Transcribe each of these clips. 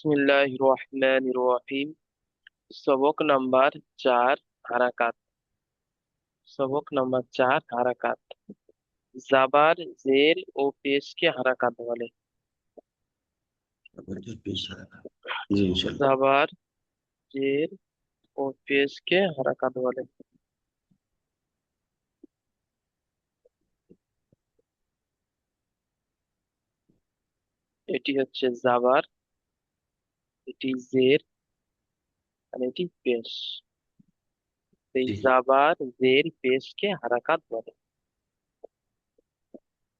বিসমিল্লাহির রহমানির রহিম। সবক নাম্বার 4, হারাকাত। সবক নাম্বার 4, হারাকাত। জাবার, জের ও পেশকে হারাকাত বলে। আমাদের পেশ হারাকাত। জি ইনশাল্লাহ। জাবার, জের ও পেশকে হারাকাত বলে। এটি হচ্ছে জাবার, এটি জের, আর এটি পেশ। এই জি জাবার, জের, পেশকে হারাকাত বলে।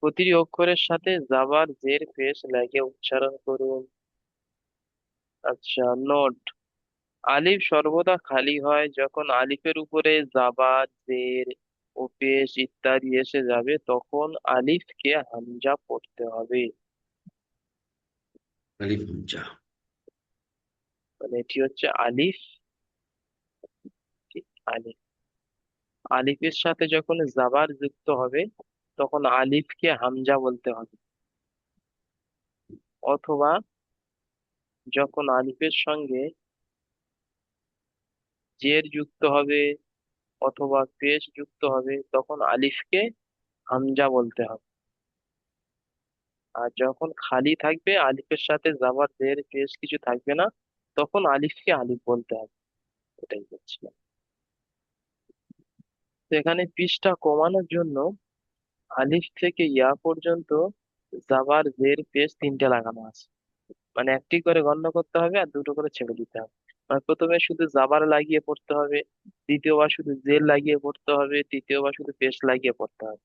প্রতিটি অক্ষরের সাথে জাবার, জের, পেশ লাগে উচ্চারণ করুন। আচ্ছা, নোট: আলিফ সর্বদা খালি হয় যখন আলিফের উপরে জাবার, জের ও পেশ ইত্যাদি এসে যাবে, তখন আলিফকে হামজা পড়তে হবে। আলিফ হামজা। মানে এটি হচ্ছে আলিফ। আলিফ, আলিফের সাথে যখন জাবার যুক্ত হবে তখন আলিফকে হামজা বলতে হবে। অথবা যখন আলিফের সঙ্গে জের যুক্ত হবে অথবা পেশ যুক্ত হবে তখন আলিফকে হামজা বলতে হবে। আর যখন খালি থাকবে, আলিফের সাথে জাবার, জের, পেশ কিছু থাকবে না, তখন আলিফকে আলিফ বলতে হবে। এটাই বলছিলাম। তো এখানে পৃষ্ঠা কমানোর জন্য আলিফ থেকে ইয়া পর্যন্ত জাবার, জের, পেশ তিনটে লাগানো আছে। মানে একটি করে গণ্য করতে হবে আর দুটো করে ছেড়ে দিতে হবে। মানে প্রথমে শুধু জাবার লাগিয়ে পড়তে হবে, দ্বিতীয়বার শুধু জের লাগিয়ে পড়তে হবে, তৃতীয়বার শুধু পেশ লাগিয়ে পড়তে হবে।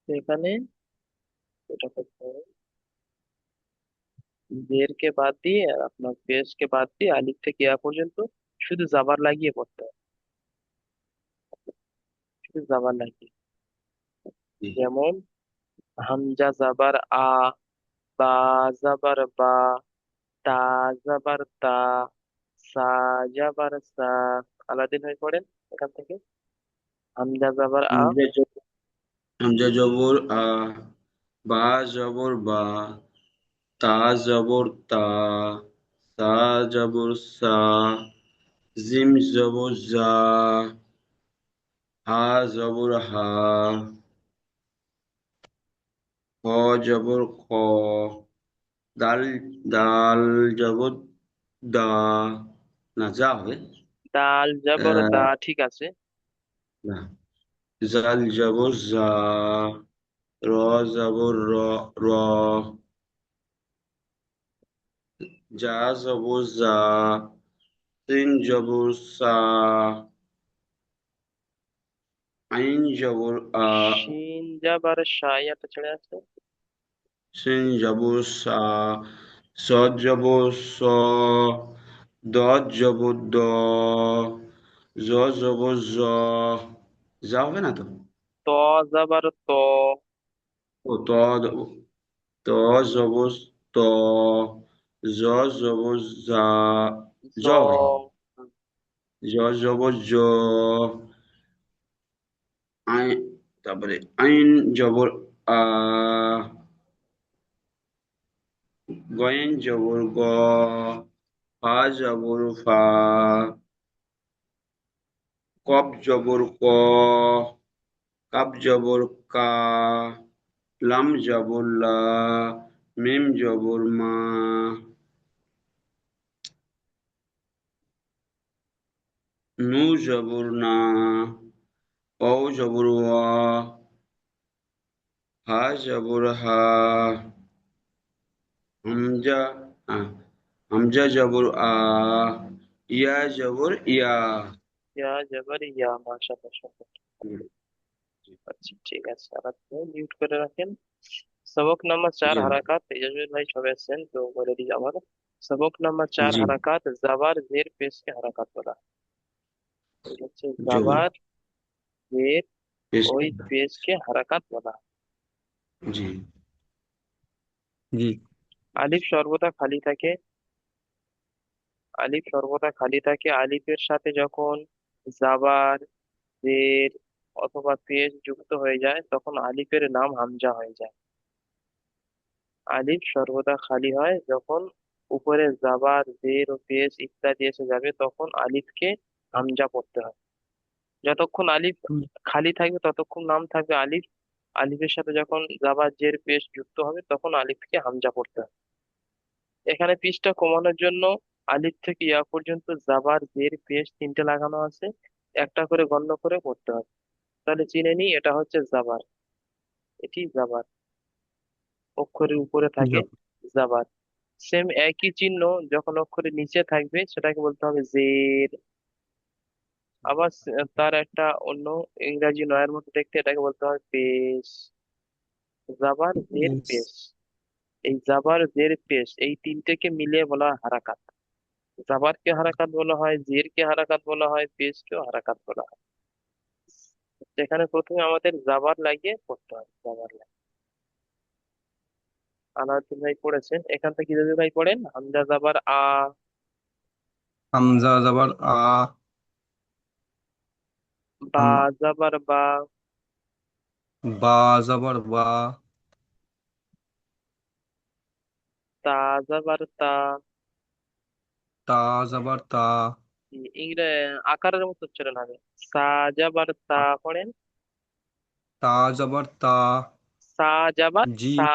তো এখানে এটা করতে হবে, জের কে বাদ দিয়ে আর আপনার পেশ কে বাদ দিয়ে আলিফ থেকে ইয়া পর্যন্ত শুধু জাবার লাগিয়ে পড়তে হবে। শুধু জাবার লাগিয়ে, জি যেমন হামজা জাবার আ, বা জাবার বা, তা জাবার তা, সা জাবার সা। আলাদিন হয়ে পড়েন এখান থেকে। হামজা জাবার আ, হামজা হামজা জবর আ, বা জবর বা, তা জবর তা, সা জবর সা, জিম জবর জা, হা জবর হা, খ জবর খ, দাল দাল জবর দা, না যা হবে। দাল জাবর দা, আহ, ঠিক আছে। না, জাল জবর জা, র জবর র, র, যা জবর যা, সিন জবর সা, আইন জবর আ, শিন জাবার শা, ইয়াটা ছেড়ে আছে। সিন জবর সা, সদ জবর স, দদ জবর দ, জ জবর জ, যা হবে না তো? ত জাবার ত, ও ত, ত জবর ত, জ জবর যা, জ। জ হবে। জ জবর জ, আই, তারপরে আইন জবর আ, গয়েন জবর গ, ফা জবর ফা, কফ জবর ক, কাপ জবর কা, লাম জবর লা, মিম জবর মা, নু জবর না, অ জবর ওয়া, হা জবর হা, হামজা আ, হামজা জবর আ, ইয়া জবর ইয়া। ইয়া জাবার ইয়া, মাশাআল্লাহ। আচ্ছা, ঠিক আছে, আর আপনি মিউট করে রাখেন। সবক নাম্বার 4, জি হারাকাত। তেজাজুল ভাই সবে আছেন তো বলে দিই আবার। সবক নাম্বার 4, জি হারাকাত। জাবার, জের, পেশকে হারাকাত বলা। এটা হচ্ছে জবর জাবার, জের, পেশ। ওই পেশকে হারাকাত বলা। জি জি আলিফ সর্বদা খালি থাকে। আলিফ সর্বদা খালি থাকে। আলিফের সাথে যখন জাবার, জের অথবা পেশ যুক্ত হয়ে যায় তখন আলিফের নাম হামজা হয়ে যায়। আলিফ সর্বদা খালি হয় যখন উপরে জাবার জের ও পেশ ইত্যাদি এসে যাবে, তখন আলিফকে হামজা পড়তে হয়। যতক্ষণ আলিফ হুম, খালি থাকবে ততক্ষণ নাম থাকবে আলিফ। আলিফের সাথে যখন জাবার জের পেশ যুক্ত হবে তখন আলিফকে হামজা পড়তে হয়। এখানে পিচটা কমানোর জন্য আলিফ থেকে ইয়া পর্যন্ত জাবার জের পেশ তিনটে লাগানো আছে, একটা করে গণ্য করে পড়তে হবে। তাহলে চিনে নি এটা হচ্ছে জাবার, এটি জাবার, অক্ষরের উপরে থাকে জ- জাবার। সেম একই চিহ্ন যখন অক্ষরের নিচে থাকবে সেটাকে বলতে হবে জের। আবার তার একটা অন্য ইংরাজি নয়ের মতো দেখতে, এটাকে বলতে হয় পেশ। জাবার জের ইস, পেশ, এই জাবার জের পেশ এই তিনটেকে মিলিয়ে বলা হয় হারাকাত। জাবারকে হারাকাত বলা হয়, জেরকে হারাকাত বলা হয়, পেশকেও হারাকাত বলা হয়। সেখানে প্রথমে আমাদের জাবার লাগিয়ে পড়তে হয়, জাবার লাগিয়ে। আলাউদ্দিন ভাই পড়েছেন, এখান থেকে যদি ভাই পড়েন হামজা জাবার আ, হামজা জবর আ, বা হাম জাবার বা, বা জবর বা, তা জাবার তা। তা জবর তা, ইংরে আকারের মতো উচ্চারণ হবে। সা জাবার তা পড়েন, তা জবর তা, সা জাবার জিম, সা।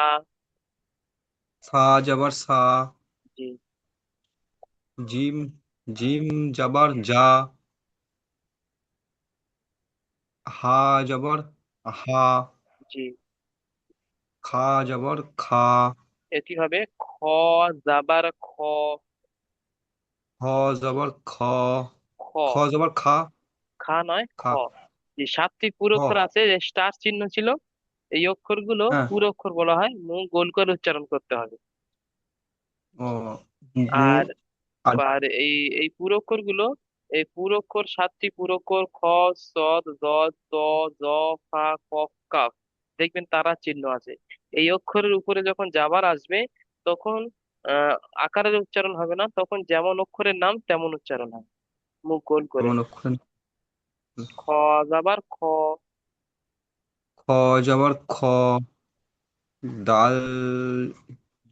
সা জবর সা, জি। জিম, জিম জবর জা, হা জবর হা, জি। খা জবর খা, এটি হবে খ জাবার খ। খ জবর খ, খ, খ জবর খা, খা নয় খ। খা, যে সাতটি পুরো খ, অক্ষর আছে, যে স্টার চিহ্ন ছিল, এই অক্ষরগুলো হ্যাঁ, পুরো অক্ষর বলা হয়, মুখ গোল করে উচ্চারণ করতে হবে। ও, মু, আর আর আর এই এই পুরোক্ষর গুলো, এই পুরোক্ষর সাতটি পুরোক্ষর খ, সদ, জদ, ত, জ, ফা, কফ, কাফ, দেখবেন তারা চিহ্ন আছে। এই অক্ষরের উপরে যখন যাবার আসবে তখন আহ আকারের উচ্চারণ হবে না, তখন যেমন অক্ষরের নাম তেমন উচ্চারণ হয়, মুখ গোল করে। এমন অক্ষর, খ যাবার খ, খ জবর খ, দাল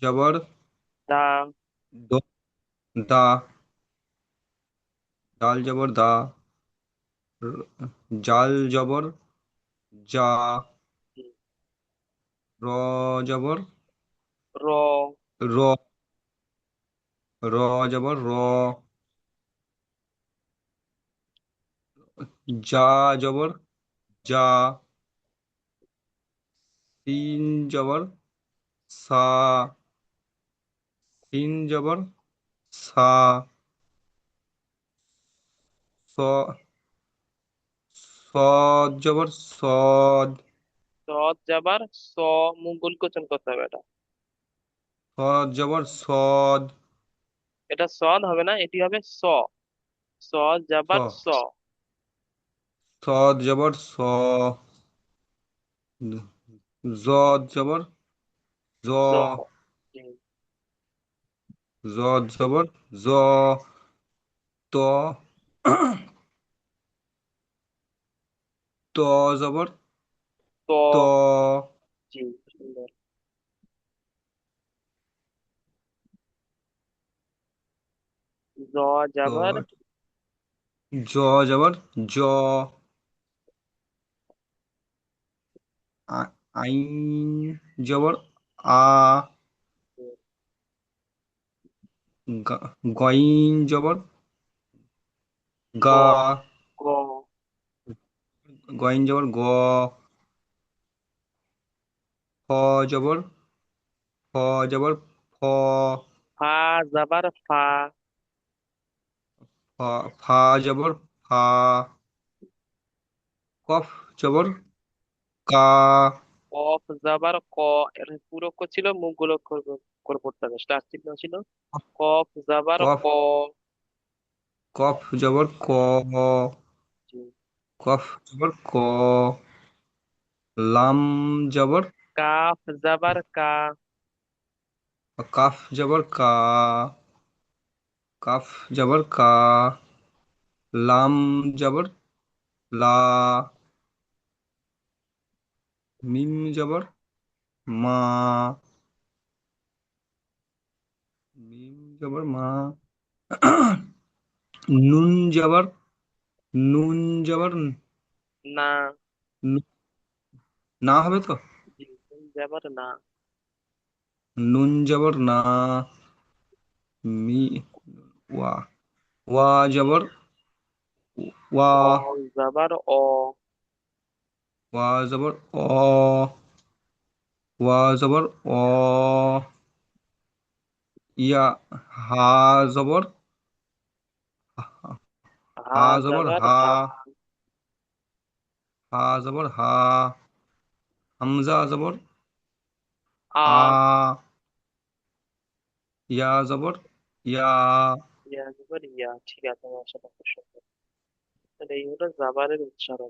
জবর দা, দ, দা, দাল জবর দা, র- জাল জবর যা, র জবর র, র, র জবর র, যা জবর যা, সিন জবর সা, সিন জবর সা, স, সদ জবর সদ, সদ যাবার স, মুখ গোল উচ্চারণ করতে হবে এটা। সদ জবর সদ, এটা সদ হবে না, এটি হবে স। স যাবার স, সদ জবর স, জদ জবর জ, জ। জদ জবর জ, ত, ত জবর ত, ত, জি, সুন্দর। জ যাবার ত, জ জবর জ, আইন জবর আ, গইন জবর গ, গা, গ, গইন জবর গ, খ জবর খ জবর ফ, ফা যাবার ফা, ফা জবর ফা, কফ জবর কা, কফ যাবার ক। এর পুরো অক্ষর ছিল, মুখ গুলো অক্ষর করে পড়তে হবে, স্টার চিহ্ন ছিল। কফ যাবার কফ, ক, কফ জবর ক, জি। কফ জবর ক, লাম জবর, কাফ যাবার কা, কাফ জবর কা, কাফ জবর কা, লাম জবর লা, মিম জবর মা, জবর মা। নুন জবর, নুন জবর না। নু- না হবে তো? জি, নুন জবর না। নুন জবর না। মি, ওয়া, ওয়া জবর ওয়া, অ জবর অ। ওয়া জবর অ, ওয়া জবর অ। ইয়া, হা জবর হা হা জবর জবর হা, হা। হা জবর হা। হামজা জবর আ। আ। ইয়া জবর ইয়া। ইয়া জবর ইয়া। ঠিক আছে, মাশাআল্লাহ, খুব সুন্দর। তাহলে এই হলো জাবারের উচ্চারণ।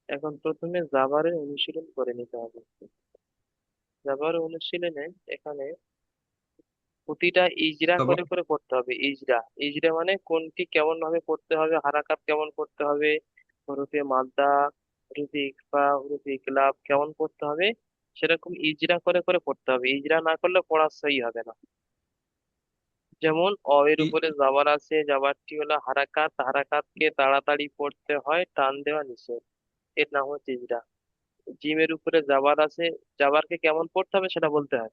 এখন প্রথমে জাবারের অনুশীলন করে নিতে হবে। জাবার অনুশীলনে এখানে প্রতিটা ইজরা জবর করে করে পড়তে হবে। ইজরা, ইজরা মানে কোনটি কেমন ভাবে পড়তে হবে, হারাকাত কেমন করতে হবে, হরফে মাদ্দা, হরফে ইকফা, হরফে ইকলাব কেমন পড়তে হবে, সেরকম ইজরা করে করে পড়তে হবে। ইজরা না করলে পড়া সহি হবে না। যেমন অ এর ই উপরে জাবার আছে, জাবারটি হলো হারাকাত, হারাকাতকে তাড়াতাড়ি পড়তে হয়, টান দেওয়া নিষেধ। এর নাম হচ্ছে ইজরা। জিমের উপরে জাবার আছে, জাবারকে কেমন পড়তে হবে সেটা বলতে হয়।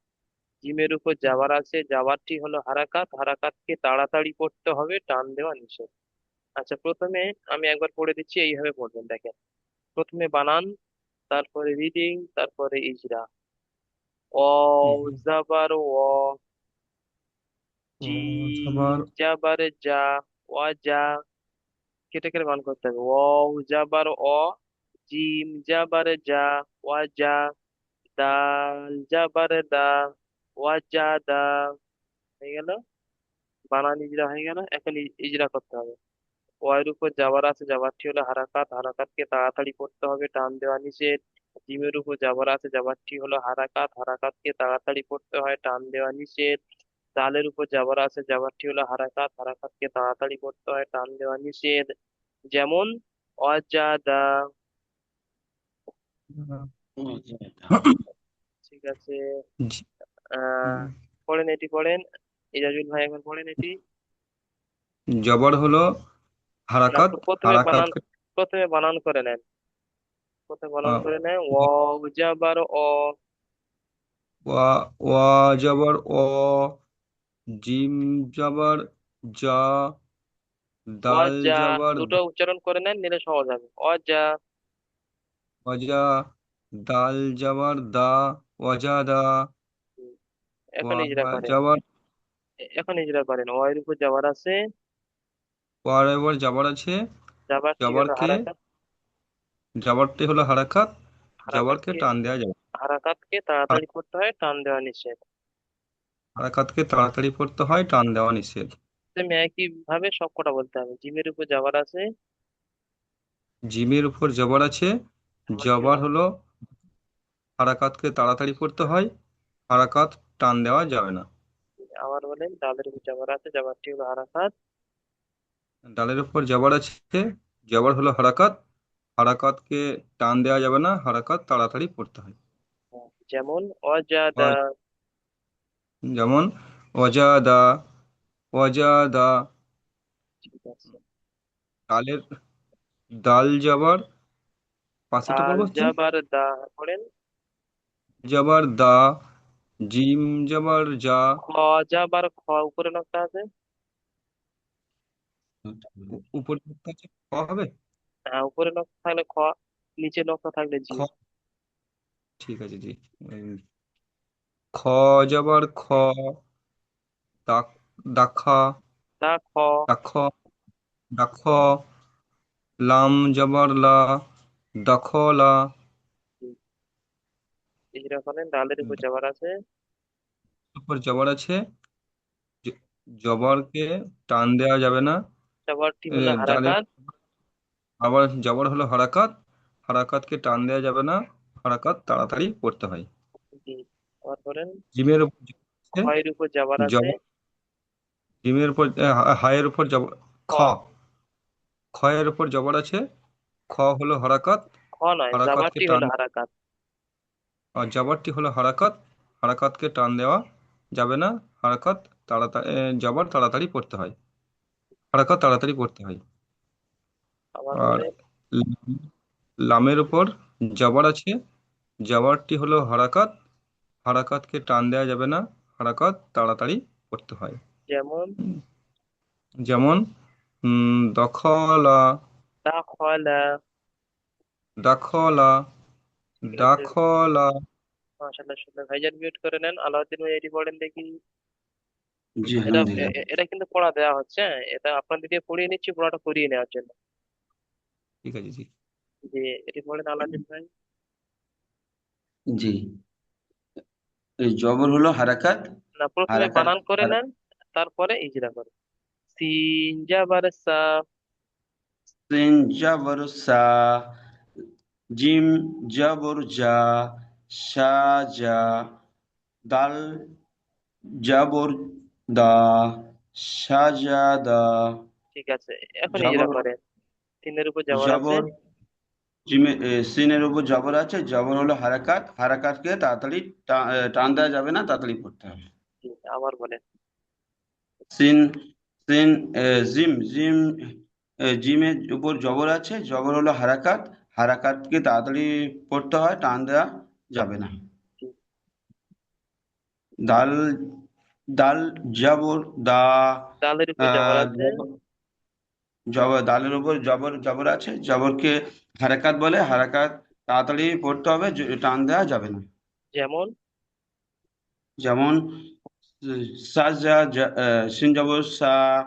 জিমের উপর জাবার আছে, জাবারটি হলো হারাকাত, হারাকাতকে তাড়াতাড়ি পড়তে হবে, টান দেওয়া নিষেধ। আচ্ছা, প্রথমে আমি একবার পড়ে দিচ্ছি, এইভাবে পড়বেন, দেখেন। প্রথমে বানান, তারপরে রিডিং, তারপরে ইজরা। অ জাবার অ, ও জিম জবর জাবার যা, ওয়া যা, কেটে কেটে বান করতে হবে। অ জাবার অ, জিম জাবার যা, ওয়া যা, দাল জাবার দা, ওয়া যা দা। হয়ে গেল, বানান ইজরা হয়ে গেল। এখন ইজরা করতে হবে। ওয়াইয়ের উপর যাবার আছে, যাবারটি হলো হারাকাত, হারাকাতকে তাড়াতাড়ি পড়তে হবে, টান দেওয়া নিষেধ। জিমের উপর যাবার আছে, যাবারটি হলো হারাকাত, হারাকাতকে তাড়াতাড়ি পড়তে হয়, টান দেওয়া নিষেধ। দালের উপর যাবার আছে, যাবারটি হলো হারাকাত, হারাকাতকে তাড়াতাড়ি পড়তে হয়, টান দেওয়া নিষেধ। যেমন অজাদা। ঠিক আছে। জি- আহ পড়েন, এটি পড়েন। ইজাজুল ভাই এখন পড়েন এটি। জবর হলো না, হারাকাত, প্রথমে বানান, হারাকাতকে প্রথমে বানান করে নেন। প্রথমে বানান আহ, করে নেন। ও জাবার অ, ওয়া, ওয়া জবর ও, জিম জবর যা, দাল অজা। জবর দুটো উচ্চারণ করে নেন, নিলে সহজ হবে। অজা। ওয়াজা, দাল জবর দা, ওয়াজাদা। হুম, এখন ওয়া ইজরা করেন। জবর, এখন ইজরা করেন। অ এর উপর যাবার আছে, ওয়ার এবার জবর আছে, যাবারটি হলো জবরকে, হারাকাত, জবরটি হলো হারাকাত, জবরকে হারাকাতকে, টান দেওয়া যাবে। হারাকাতকে তাড়াতাড়ি করতে হয়, টান দেওয়া নিষেধ। হারাকাতকে তাড়াতাড়ি পড়তে হয়, টান দেওয়া নিষেধ। তুমি একই ভাবে সব কটা বলতে হবে। জিমের উপর যাবার আছে, জিমের উপর জবর আছে, যাবারটি জবর হলো, হলো হারাকাতকে তাড়াতাড়ি পড়তে হয়, হারাকাত টান দেওয়া যাবে না। আবার বলেন, ডালের উপর যাবার আছে, যাবারটি হলো হারাকাত। ডালের উপর জবর আছে, জবর হলো হারাকাত, হারাকাতকে টান দেওয়া যাবে না, হারাকাত তাড়াতাড়ি পড়তে হয়। যেমন অজাদা। যেমন ওয়াজাদা, ওয়াজাদা। ঠিক আছে। ডালের, দাল জবর, পাশেরটা দাল পড়বো হচ্ছে জাবার দা, পড়েন। জবর দা, জিম জবর যা। খ যাবার খ, উপরে নকটা আছে। উপরে একটা আছে, খ হবে। হ্যাঁ, উপরে নকটা থাকলে খ, নিচে নকটা থাকলে জি। খ, ঠিক আছে জি। খ জবর খ, দাখ, দাখা, তা খ। দাখ, দাখ। লাম জবর লা, দখলা। ইজরা করেন। ডালের উপর যাবার আছে, উপর জবর আছে, জ- জবরকে টান দেওয়া যাবে না। যাবারটি হলো ডালের, হারাকাত। আবার জবর হলো হারাকাত, হারাকাতকে টান দেওয়া যাবে না, হারাকাত তাড়াতাড়ি পড়তে হয়। জি। আবার করেন। জিমের উপর জবর আছে, খয়ের উপর যাবার আছে, জবর, জিমের উপর হায়ের উপর জবর, খ, খ। খয়ের উপর জবর আছে, খ হলো হারাকাত, খ নয়, হারাকাতকে যাবারটি টান, হলো হারাকাত। আর জবরটি হলো হারাকাত, হারাকাতকে টান দেওয়া যাবে না, হারাকাত তাড়াতাড়ি জবর তাড়াতাড়ি পড়তে হয়, হারাকাত তাড়াতাড়ি পড়তে হয়। আবার আর বলে। লাম- লামের উপর জবর আছে, জবরটি হলো হারাকাত, হারাকাতকে টান দেওয়া যাবে না, হারাকাত তাড়াতাড়ি পড়তে হয়। যেমন উম, যেমন দখলা, দাখলা। দাখলা, ঠিক আছে, দাখলা। মাশাআল্লাহ সুন্দর। ভাইজান মিউট করে নেন। আলাউদ্দিন ভাই এটি পড়েন দেখি। জি এটা আলহামদুলিল্লাহ। এটা কিন্তু পড়া দেওয়া হচ্ছে, হ্যাঁ? এটা আপনাদের দিয়ে পড়িয়ে নিচ্ছি, পড়াটা করিয়ে নেওয়ার জন্য। ঠিক আছে জি। যে এটি পড়েন আলাউদ্দিন ভাই। জি, এই জবর হলো হারাকাত, না, প্রথমে হারাকাত বানান করে নেন, তারপরে ইজরা করেন। সিন জাবার সা। সিন জবর সা, জিম জবর জা, শা জা, দাল জবর দা, সাজাদা। ঠিক আছে, এখন ইজরা জবর, করেন। তিনের উপর জবর আছে। জবর, সিনের উপর জবর আছে, জবর হলো হারাকাত, হারাকাতকে তাড়াতাড়ি টান দেওয়া যাবে না, তাড়াতাড়ি পড়তে হবে। জি, আবার বলেন। সিন, সিন, জিম, জিম, জিমের উপর জবর আছে, জবর হলো হারাকাত, হারাকাতকে তাড়াতাড়ি পড়তে হয়, টান দেওয়া যাবে না। জি, দাল, দাল জবর দা, দালের উপর জবর আছে। জবর, দালের উপর জবর, জবর আছে, জবরকে হারাকাত বলে, হারাকাত তাড়াতাড়ি পড়তে হবে, টান দেওয়া যাবে না। যেমন যেমন সাজা, সিন জবর সা,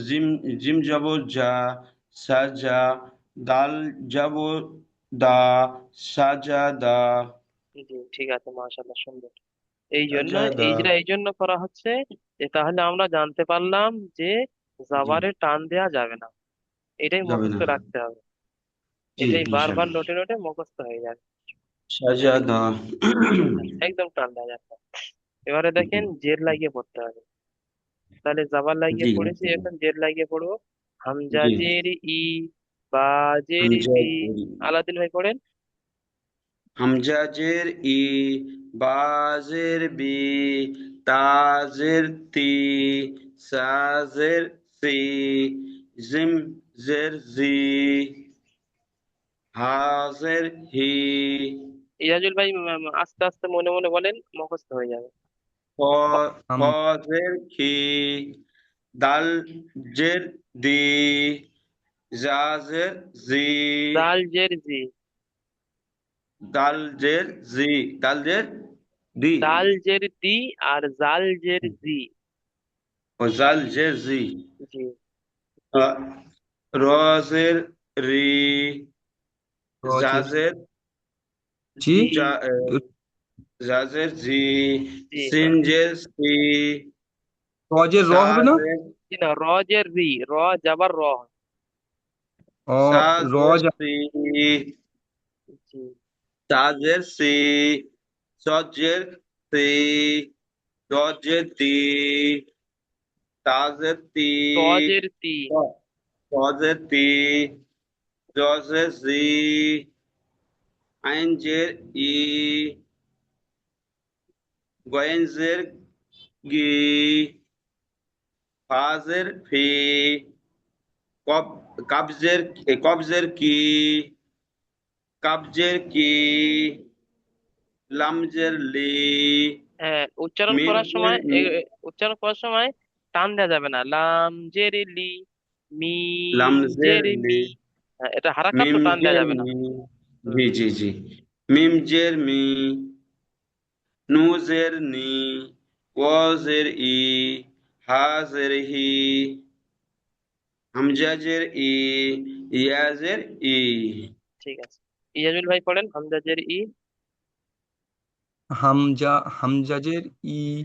জিম, জিম জবর জা, সাজা, দাল জবর দা, সাজা দা, জি, ঠিক আছে, মাশাআল্লাহ সুন্দর। এই জন্য সাজা দা। ইজরা এই জন্য করা হচ্ছে যে তাহলে আমরা জানতে পারলাম যে জি, জাবারে টান দেওয়া যাবে না। এটাই যাবে না। মুখস্থ রাখতে হবে। জি এটাই বারবার ইনশাল্লাহ। নোটে নোটে মুখস্থ হয়ে যাবে। সাজা দা। একদম টান দেওয়া যাবে না। এবারে দেখেন জের লাগিয়ে পড়তে হবে। তাহলে জাবার লাগিয়ে জি পড়েছি, এখন জের লাগিয়ে পড়বো। হামজা জি। জের ই, বা জের হামজা বি। জের ই, আলাদিন ভাই পড়েন। হামজা জের ই, বা জের বি, তা জের তি, সা জের সি, জিম জের জি, হা জের হি, ইয়াজুল ভাই আস্তে আস্তে মনে মনে বলেন, মুখস্থ হয়ে যাবে। খ, খ হাম জের খি, দাল জের দি, জা জের জি, জাল জের জি। দাল জের জি, দাল জের দি, দাল জের দি আর জাল জের জি। ও জাল জের জি। জি, আহ, র জের রি, জা রজের জের জি, জি। জা, জা জের জি, জি, সিন জের সি, রজের র সা হবে না? জের, জি না, র জের রি, র যাবার র। অ সা র জের যা- সি, জি, তা জের সি, স জের সি, দ জের দি, তা জের তি, ত জের তি। স জের তি, জ জের জি, আইন জের ই, গয়েন জের গি, ফা জের ফি, কব, কাবজের, কবজের কি, কাবজের কি, লামজের লি, হ্যাঁ, উচ্চারণ করার মিমজের সময় মি, উচ্চারণ করার সময় টান দেওয়া যাবে না। লাম জের লি, মিম লামজের জের লি, মি। হ্যাঁ, এটা হারাকাত তো টান দেওয়া মিমজের যাবে না। মি, হুম, জি জি জি, মিমজের মি, নুজের নি, ওয়াজের ই, হাজের হি, হামজাজের ই, ইয়াজের ই। ঠিক আছে। ইয়াজুল ভাই পড়েন হামজা জের ই। হামজা, হামজাজের ই,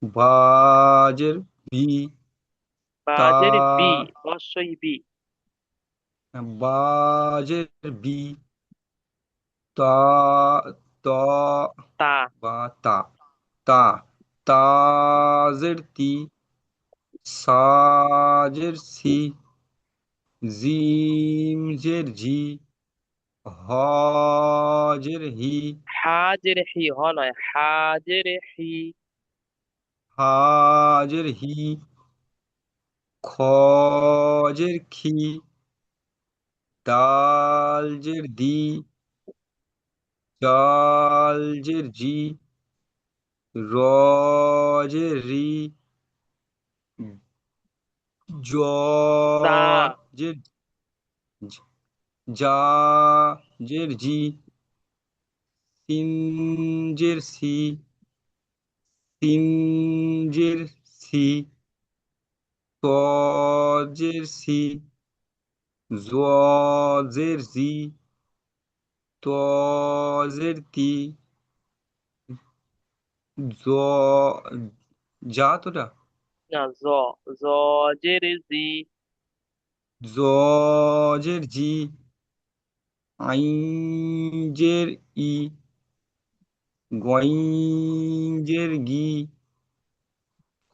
বাজের বি, বা তা, জের বি, অবশ্যই বি। বাজের বি, তা, ত, তা। বা তা, তা, তাজের তি, সাজের সি, জিমজের জি, হজের হি, হা জের হি, হ নয়, হা জের হি। হাজের হি, খজের খি, দালজের দি, জালজের জি, রজের রি, তা। জজের জাজের জি, সিনজের সি, সিনজের সি, তজের সি, জজের জি, তজের তি, জ যা তোটা না, জের জি। জজের জি, আইনজের ই, গইঞ্জের গি,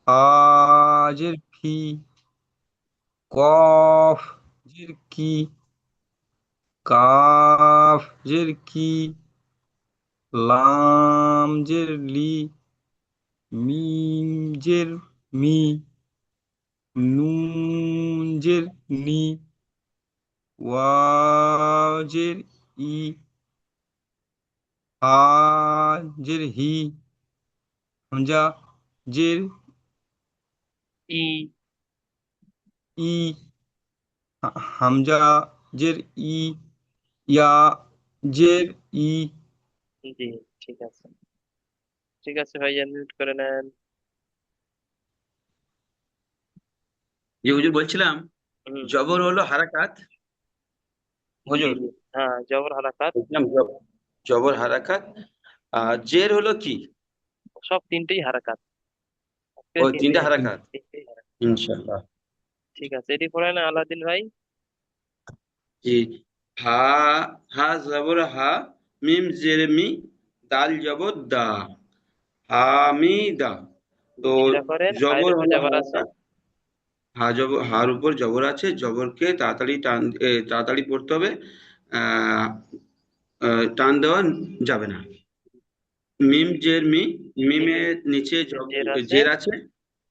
আজের ফি, কফজের কি, কাফজের কি, লামজের লি, মিমজের মি, নুনজের নি, ওয়াজের ই, হাজের হি, হামজা জের ই। ই, হামজা জের ই, ইয়া জের ই। জি, ঠিক আছে। ঠিক আছে ভাইয়া, মিউট করে নেন। যে হুজুর বলছিলাম, হুম। জবর হলো হারাকাত। জি হুজুর জি। হ্যাঁ, জবর হারাকাত। বলছিলাম জবর হারাকাত। আর জের হলো কি? সব তিনটেই হারাকাত। ওই তিনটা তিনটেই হারাকাত, হারাকাত। তিনটেই হারাকাত। ইনশাল্লাহ। ঠিক আছে, এটি পড়ে না আলাদিন ভাই। জি। হা, হা জবর হা, মিম জের মি, দাল জবর দা, হামিদা। তো হিজড়া করেন, জবর বাইরের উপর হলো জবর আছে। হারাকাত। হার উপর জবর আছে, জবরকে তাড়াতাড়ি তাড়াতাড়ি পড়তে হবে। আহ টান দেওয়া যাবে না। মিম জের মি, মিমের মিমের নিচে নিচে জের আছে। জের আছে।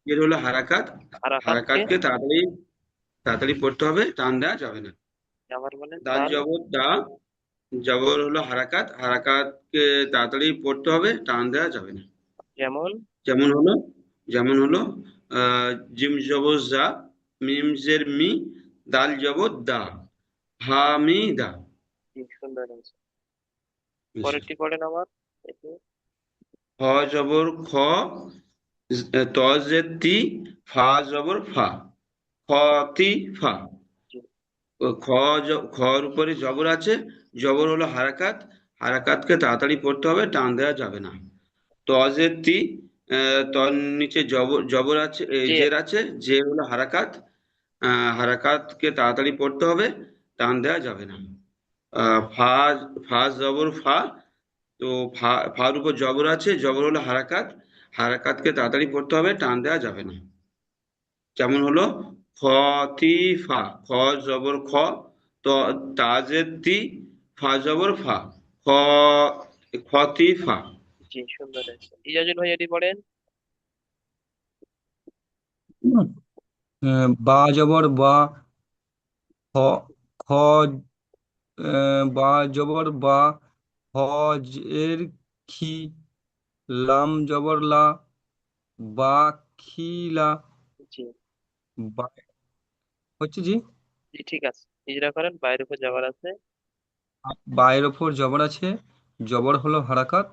জের হলো হারাকাত। হারাকাতকে হারাকাতকে তাড়াতাড়ি তাড়াতাড়ি পড়তে হবে, টান দেওয়া যাবে না। আবার বলেন, দাল দাল। জবর দা, জবর হলো হারাকাত, হারাকাতকে তাড়াতাড়ি পড়তে হবে, টান দেওয়া যাবে না। যেমন। যেমন হলো, যেমন হলো জিম জবর জা, মিম জের মি, দাল জবর দা, হামিদা। জি, সুন্দর হয়েছে। পরেরটি পড়েন আমার। দেখি। খ জবর খ, ত জের তি, ফা জবর ফা, খতি ফা। জি। ও খর উপরে জবর আছে, জবর হলো হারাকাত, হারাকাতকে তাড়াতাড়ি পড়তে হবে, টান দেওয়া যাবে না। তজের তি, তর নিচে জবর জবর আছে, জের। জের আছে, জের হলো হারাকাত, হারাকাতকে তাড়াতাড়ি পড়তে হবে, টান দেওয়া যাবে না। ফা, ফা জবর ফা, তো ফার উপর জবর আছে, জবর হলো হারাকাত, হারাকাতকে তাড়াতাড়ি পড়তে হবে, টান দেওয়া যাবে না। যেমন হলো খতিফা, খ জবর খ, তো তাজের তি, ফা জবর ফা, খ, খতিফা। জি, সুন্দর হয়েছে। ইজাজুল ভাই, এটি পড়েন। বা জবর বা, খ, খ, বা জবর বা, হ এর খি, লাম জবর লা, বা খিলা, জি বা হচ্ছে জি। জি, ঠিক আছে। হিজড়া করেন, বাইরের উপর জবর আছে। বায়ের ওপর জবর আছে, জবর হলো হারাকাত,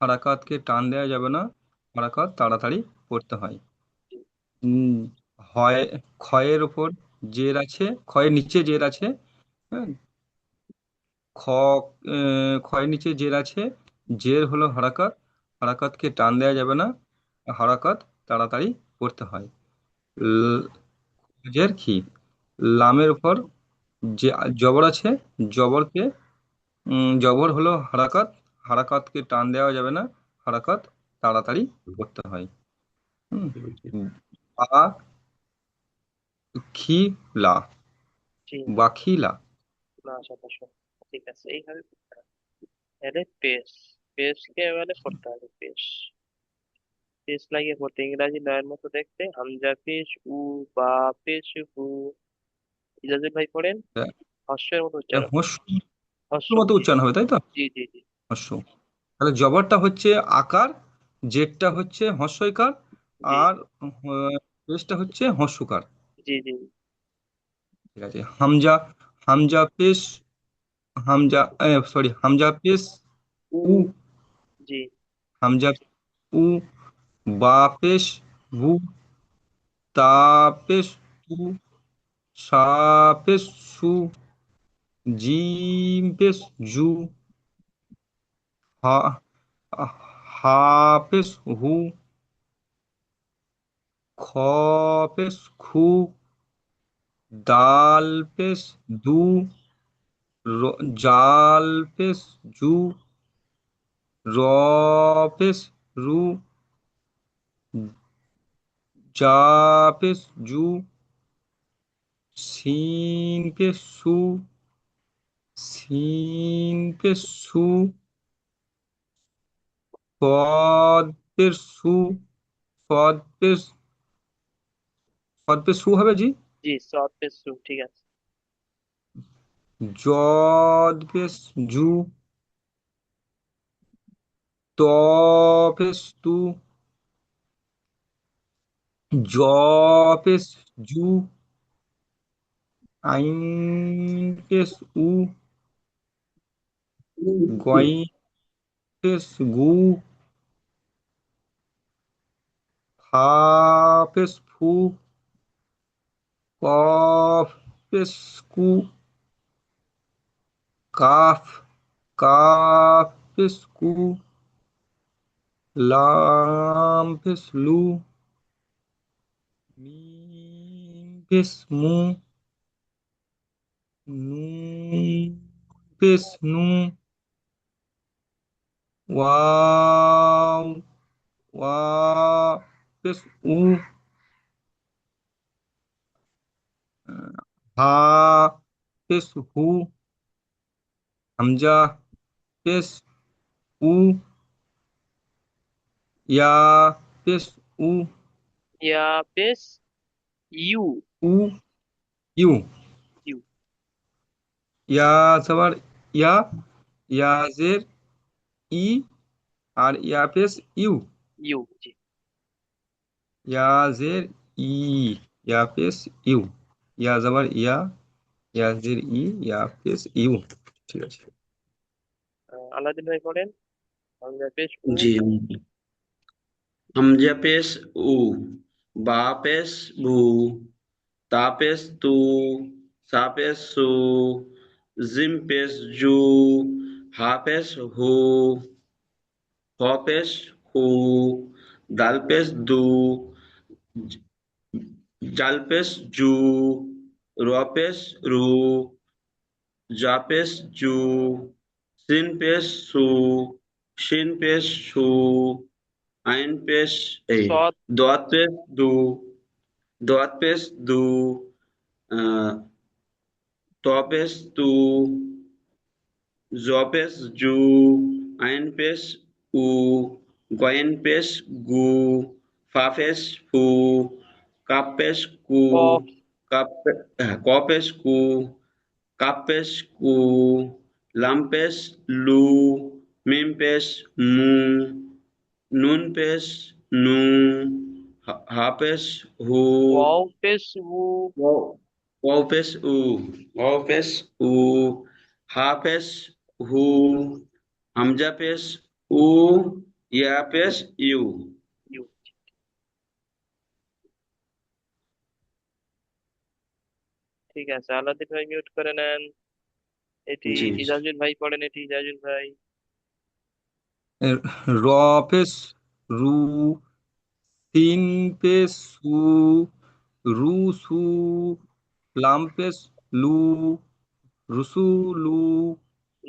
হারাকাতকে টান দেওয়া যাবে না, হারাকাত তাড়াতাড়ি পড়তে হয়। জি। উম, হয়, ক্ষয়ের ওপর জের আছে, ক্ষয়ের নিচে জের আছে, হ্যাঁ, খ, ক্ষয়ের নিচে জের আছে, জের হলো হারাকাত, হারাকাতকে টান দেওয়া যাবে না, হারাকাত তাড়াতাড়ি পড়তে হয়। ল- জের কি, লামের উপর যে জবর আছে, জবরকে জবর হলো হারাকাত, হারাকাতকে টান দেওয়া যাবে না, হারাকাত তাড়াতাড়ি করতে হয়। হুম, বা খিলা, জি। বাখিলা। না, শতাংশ। ঠিক আছে, এইভাবে পড়তে হবে। এলে পেশ, পেশকে এবারে পড়তে হবে, পেশ। পেশ লাগিয়ে পড়তে, ইংরাজি নয়ের মতো দেখতে, হামজা পেশ উ, বা পেশ হু। ইজাজুল ভাই পড়েন। হর্ষের মতো উচ্চারণ। হর্ষ, হস্যর মতো জি উচ্চারণ হবে, তাই তো? জি জি জি হস্য। তাহলে জবরটা হচ্ছে আকার, জেরটা হচ্ছে হস্যইকার, জি আর পেশটা হচ্ছে হস্যকার। জি জি ঠিক আছে। হামজা, হামজা পেশ, হামজা, সরি, হামজা পেশ উ, উ, জি হামজা উ, বা পেশ বু, তা পেশ তু, সা পেশ সু, জিম পেশ জু, হা, হা পেশ হু, খ পেশ খু, দাল পেশ দু, জাল পেশ জু, র পেশ রু, জা পেশ জু, সিন পেশ সু, সিন পেশ সু, সদ পেশ সু, সদ পেশ, সদ পেশ সু হবে জি। জি, সৎ পেশ সু, ঠিক আছে। জদ পেশ জু, ত পেশ তু, জ পেশ জু, আইন পেশ উ, গইন পেশ গু, ফা পেশ ফু, কফ পেশ কু, কাফ, কাফ পেশ কু, লাম পেশ লু, মিম পেশ মু, নুন পেশ নু, ওয়াও, ওয়া পেশ উ, হা পেশ হু, হামজা পেশ উ, ইয়া পেশ উ, ইয়া পেশ ইউ, উ, ইউ, ইউ, ইয়া সবার ইয়া, ইয়া জের ই, আর ইয়া পেশ ইউ, ইউ, জি। ইয়া জের ই, ইয়া পেশ ইউ, ইয়া জবর ইয়া, ইয়া জের ই, ইয়া পেশ ইউ। ঠিক আছে। আলাদিন ভাই পড়েন। হামজা পেশ উ, জি, হামজা পেশ উ, বা পেশ বু, তা পেশ তু, সা পেশ সু, জিম পেশ জু, হা পেশ হু, খ পেশ হু, দাল পেশ দু, জাল পেশ জু, র পেশ রু, জা পেশ জু, সিন পেশ সু, শিন পেশ সু, আইন পেশ এই, সৎ, দোয়াত পেশ দু, দোয়াত পেশ দু, আহ, ত পেশ তু, জ পেশ জু, আইন পেশ উ, গয়েন পেশ গু, ফা পেশ ফু, কাপ পেশ কু, কফ, ক পেশ কু, কাপ পেশ কু, লাম পেশ লু, মিম পেশ মু, নুন পেশ নু, হা পেশ হু, ওয়াও পেশ উ, ও পেশ উ, ও পেশ উ, হা পেশ হু, হামজা পেশ উ, ইয়া পেশ ইউ। ইউ। ঠিক আছে, আলাদিন ভাই মিউট করে নেন। এটি জি, ইজাজুল ভাই পড়েন, এটি ইজাজুল ভাই। র পেশ রু, তিন পেশ সু, রু সু, লাম পেশ লু, রুসু লু।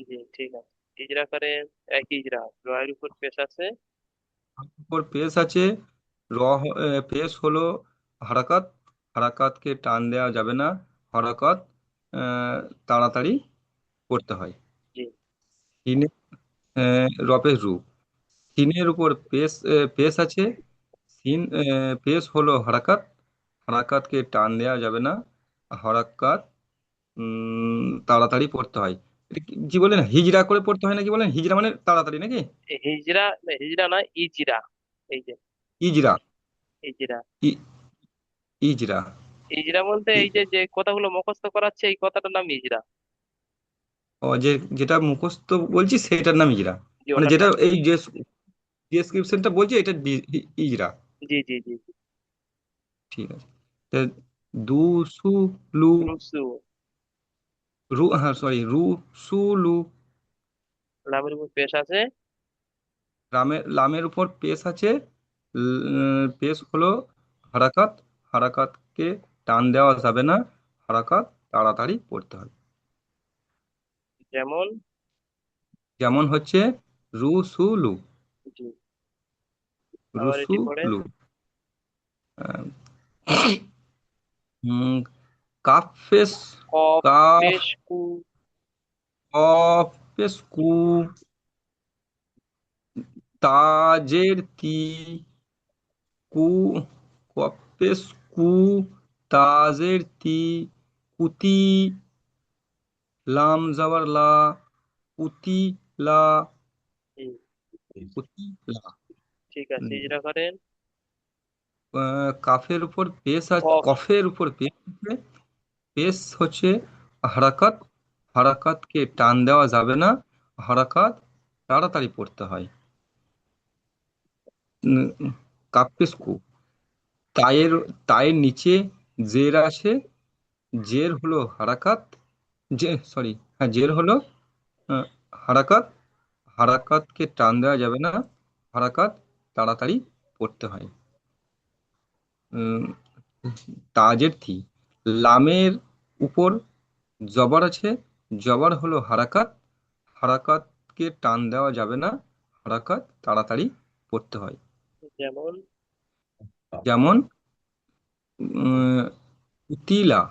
জি, ঠিক আছে। ইজরা করেন। একই ইজরা, রয়ের উপর পেশ আছে। উপর পেশ আছে। পেশ হলো হারাকাত, হারাকাতকে টান দেওয়া যাবে না, হারাকাত আহ, তাড়াতাড়ি করতে হয়। জি সিনে, রপেশ রু, সিনের উপর পেশ, পেশ আছে। সিন পেশ হলো হারাকাত, হারাকাতকে টান দেওয়া যাবে না, হারাকাত তাড়াতাড়ি পড়তে হয়। এটা কি বলেন, হিজড়া করে পড়তে হয় নাকি বলেন? হিজড়া মানে তাড়াতাড়ি নাকি? হিজরা, হিজরা না, ইজরা। এই যে ইজরা, ইজরা। ই- ইজরা। ইজরা বলতে এই যে যে কথাগুলো মুখস্থ করাচ্ছে, এই কথাটার নাম ইজরা। ও, যেটা মুখস্থ বলছি সেটার নাম ইজরা, জি, মানে ওটার যেটা নাম। এই যে ডেসক্রিপশনটা বলছি এটা ইজরা। জি জি জি জি। ঠিক আছে। তা দুসু লু, রুসু। হ্যাঁ সরি, সু লু। লামের উপর পেশ আছে। লামের উপর পেশ আছে। পেশ হলো হারাকাত, হারাকাতকে টান দেওয়া যাবে না, হারাকাত তাড়াতাড়ি পড়তে হবে। যেমন। যেমন হচ্ছে রুসুলু, জি। আবার এটি পড়েন। রুসুলু। আহ, উম, কাফ পেশ, কফ কাফ, পেশ কু। কফ পেশ কু, তাজের তি, কু, কফ পেশ কু, তাজের তি, কুতি, লাম যাবার লা, পুতি লা, জি। পুতি লা। ঠিক আছে, উম, ইজরা করেন। কাফের উপর পেশ আছে, কফ। কফের উপর পেশ আছে। পেশ হচ্ছে হারাকাত, হারাকাতকে টান দেওয়া যাবে না, হারাকাত তাড়াতাড়ি পড়তে হয়। কাপ্পেস্কু, তায়ের, তায়ের নিচে জের আছে, জের হলো হারাকাত, হ্যাঁ জের হলো আহ, হারাকাত, হারাকাতকে টান দেওয়া যাবে না, হারাকাত তাড়াতাড়ি পড়তে হয়। উম, তাজের থি, লামের উপর জবর আছে, জবর হলো হারাকাত, হারাকাতকে টান দেওয়া যাবে না, হারাকাত তাড়াতাড়ি পড়তে হয়। যেমন। যেমন উম, উতিলা।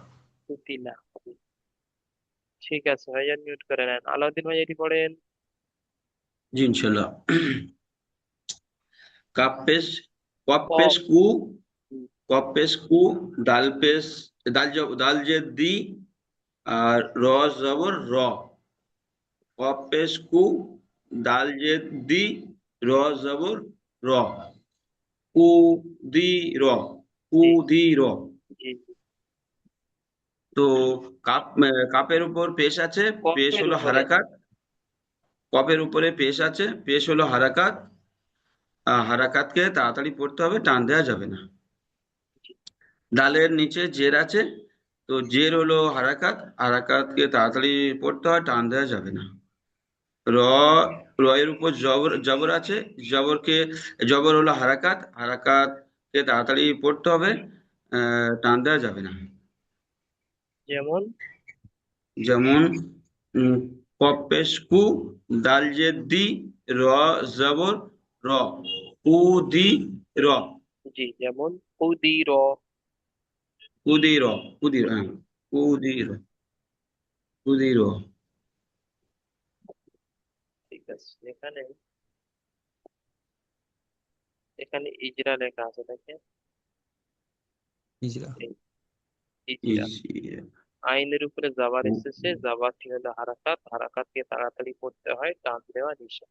পুতিলা। ঠিক আছে ভাইয়া, মিউট করে নেন। আলাউদ্দিন ভাই এটি পড়েন। জি ইনশাল্লাহ। কাপ পেশ, কপ পেশ কফ। কু, হুম, কপ পেশ কু, দাল পেশ, দাল যে দি, আর র জবর র। কপ পেশ কু, দাল যে দি, র জবর র। কু দি র, কু জি দি র। জি জি। তো কাপের উপর পেশ আছে, পেশ কফের হলো উপরে। হারাকাত। কপের উপরে পেশ আছে, পেশ হলো হারাকাত। হারাকাতকে তাড়াতাড়ি পড়তে হবে, টান দেওয়া যাবে না। জি। ডালের নিচে জের আছে, তো জের হলো হারাকাত, হারাকাতকে তাড়াতাড়ি পড়তে হয়, টান দেওয়া যাবে না। র, এর উপর জবর, জবর আছে, জবরকে, জবর হলো হারাকাত, হারাকাতকে তাড়াতাড়ি পড়তে হবে, টান দেওয়া যাবে না। যেমন। যেমন উম, কফ পেশ কু, দাল জের দি, র জবর র, কু দি র। জি, যেমন উদির। কুদি র, কুদি র, হ্যাঁ, কুদি র, কুদি র। ঠিক আছে, এখানে এখানে ইজরা লেখা আছে, দেখেন। হিজড়া। এই ইজরা। ইজি, আইনের উপরে জাবার এসেছে, জাবারটি হলো হারাকাত, হারাকাতকে তাড়াতাড়ি করতে হয়, টান দেওয়া নিষেধ।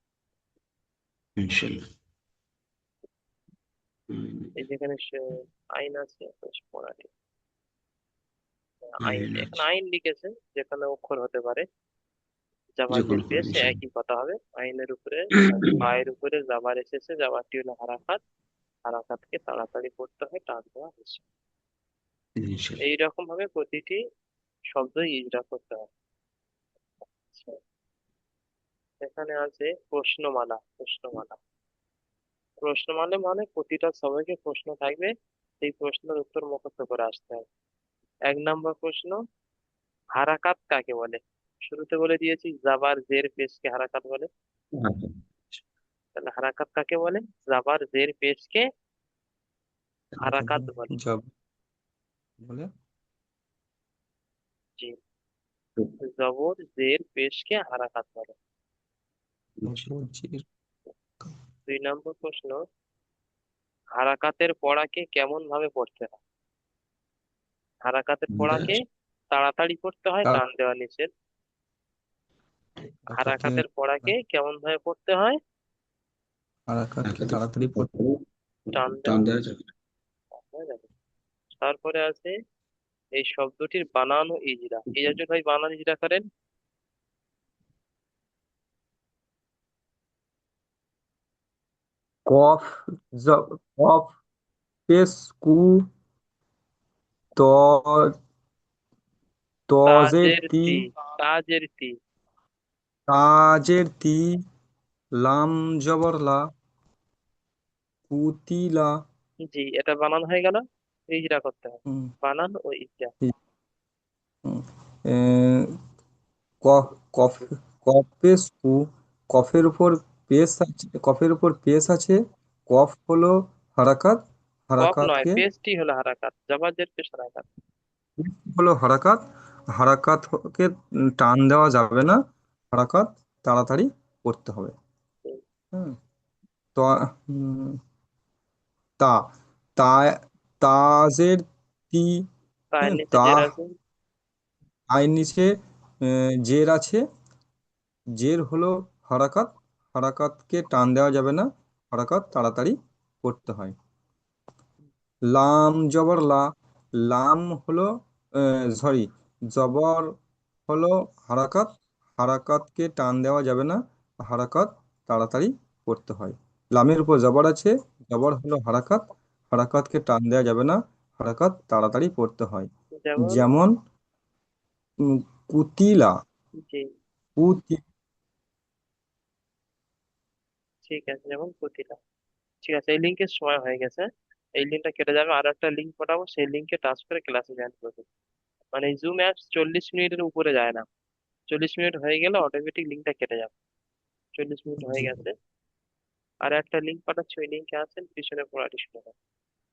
ইনশাল্লাহ। এই যেখানে আইন আছে, বেশ পড়া নেই। আইন, আইন এখানে আছে, আইন লিখেছে, যেখানে অক্ষর হতে পারে। যে জাবারটির কোনো করে পেশ ইনশাল্লাহ। একই কথা হবে। আইনের উপরে পায়ের উপরে জাবার এসেছে, জাবারটি হলো হারাকাত, হারাকাতকে তাড়াতাড়ি করতে হয়, টান দেওয়া নিষেধ। ইনশাল্লাহ। এইরকম ভাবে প্রতিটি শব্দই ইজরা করতে হয়। আচ্ছা, এখানে আছে প্রশ্নমালা। প্রশ্নমালা, প্রশ্নমালা মানে প্রতিটা সবাইকে প্রশ্ন থাকবে, সেই প্রশ্নের উত্তর মুখস্থ করে আসতে হবে। 1 নম্বর প্রশ্ন, হারাকাত কাকে বলে? শুরুতে বলে দিয়েছি, জাবার জের পেশকে হারাকাত বলে। তাহলে হারাকাত কাকে বলে? জাবার জের পেশকে হারাকাত বলে। জব বলে। জি, জবর জের পেশকে হারাকাত বলে। অপরজির। 2 নম্বর প্রশ্ন, হারাকাতের পড়াকে কেমন ভাবে পড়তে হয়? হারাকাতের পড়াকে তাড়াতাড়ি পড়তে হয়, তার টান দেওয়া নিষেধ। হারাকাতকে হারাকাতের পড়াকে কেমন ভাবে পড়তে হয়? হারাকাতকে তাড়াতাড়ি পড়তে টান টান দেওয়া দেওয়া যাবে হয়ে যাবে। তারপরে আছে এই শব্দটির বানান ও ইজরা। ইজাজুল ভাই বানান ইজরা করেন। কফ কফ পেশ কু ত তজের তাজের তি তি, তাজের তি। তাজের তি লাম জবর লা কুতিলা। জি, এটা বানান হয়ে গেল। ইজরা করতে হবে, হুম, বানান ও ইজরা। ঠিক। হুম, এ, কফ কফেস কু কফের উপর পেশ আছে। কফ হলো হারাকাত। কফ নয়, হারাকাতকে পেস্টই হলো হারাকাত, জবরজের পেশ হারাকাত। হলো হারাকাত। হারাকাতকে টান দেওয়া যাবে না। হারাকাত তাড়াতাড়ি করতে হবে। হুম, তো তা তা তাজের তি। তাই হ্যাঁ, নিচে জের আছে। আইন নিচে জের আছে। জের হলো হারাকাত। হারাকাতকে টান দেওয়া যাবে না। হারাকাত তাড়াতাড়ি করতে হয়। লাম জবর লা। লাম হলো সরি, জবর হলো হারাকাত। হারাকাতকে টান দেওয়া যাবে না। হারাকাত তাড়াতাড়ি করতে হয়। লামের উপর জবর আছে। জবর হলো হারাকাত। হারাকাতকে টান দেওয়া যাবে না। হারাকাত তাড়াতাড়ি করতে হয়। যেমন। যেমন কুতিলা। জি, কুতি ঠিক আছে, যেমন প্রতিটা। ঠিক আছে, এই লিঙ্কের সময় হয়ে গেছে। এই লিঙ্কটা কেটে যাবে, আর একটা লিঙ্ক পাঠাবো, সেই লিঙ্কে টাচ করে ক্লাসে জয়েন করবে। মানে জুম অ্যাপস 40 মিনিটের উপরে যায় না। 40 মিনিট হয়ে গেলে অটোমেটিক লিঙ্কটা কেটে যাবে। 40 মিনিট হয়ে জি। গেছে। আর একটা লিঙ্ক পাঠাচ্ছি, ওই লিঙ্কে আছেন, পিছনে পড়াটি শুনে নেন।